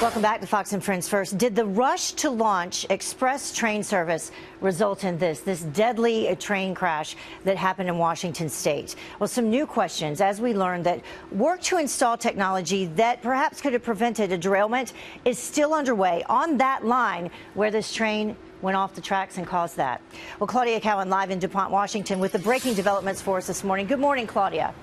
Welcome back to Fox and Friends First. Did the rush to launch express train service result in this deadly train crash that happened in Washington state? Well, some new questions as we learned that work to install technology that perhaps could have prevented a derailment is still underway on that line where this train went off the tracks and caused that. Well, Claudia Cowan live in DuPont, Washington with the breaking developments for us this morning. Good morning, Claudia.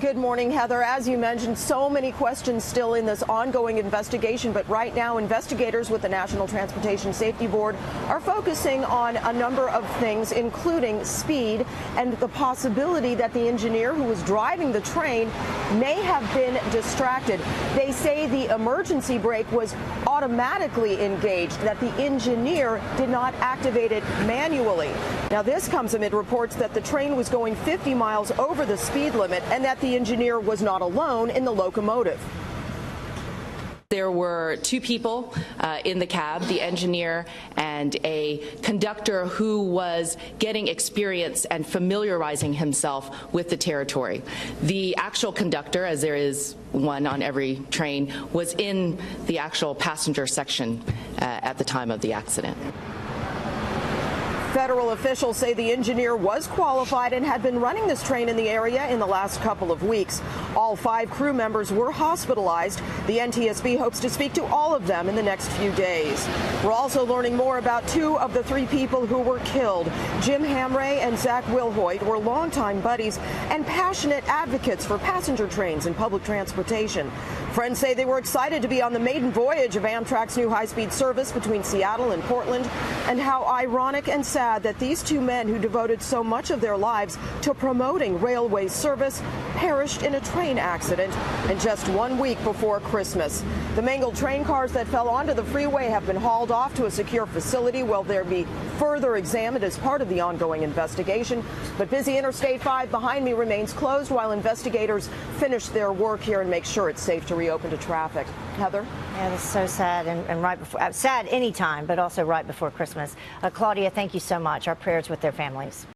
Good morning, Heather. As you mentioned, so many questions still in this ongoing investigation, but right now investigators with the National Transportation Safety Board are focusing on a number of things, including speed and the possibility that the engineer who was driving the train may have been distracted. They say the emergency brake was automatically engaged, that the engineer did not activate it manually. Now, this comes amid reports that the train was going 50 miles over the speed limit and that the engineer was not alone in the locomotive. There were two people in the cab, the engineer and a conductor who was getting experience and familiarizing himself with the territory. The actual conductor, as there is one on every train, was in the actual passenger section at the time of the accident. Federal officials say the engineer was qualified and had been running this train in the area in the last couple of weeks. All 5 crew members were hospitalized. The NTSB hopes to speak to all of them in the next few days. We're also learning more about 2 of the 3 people who were killed. Jim Hamray and Zach Wilhoit were longtime buddies and passionate advocates for passenger trains and public transportation. Friends say they were excited to be on the maiden voyage of Amtrak's new high-speed service between Seattle and Portland, and how ironic and sad that these 2 men who devoted so much of their lives to promoting railway service perished in a train accident and just 1 week before Christmas. The mangled train cars that fell onto the freeway have been hauled off to a secure facility while they'll be further examined as part of the ongoing investigation. But busy Interstate 5 behind me remains closed while investigators finish their work here and make sure it's safe to reopen to traffic. Heather? Yeah, that's so sad, and right before, sad anytime, but also right before Christmas. Claudia, thank you so much. Our prayers with their families.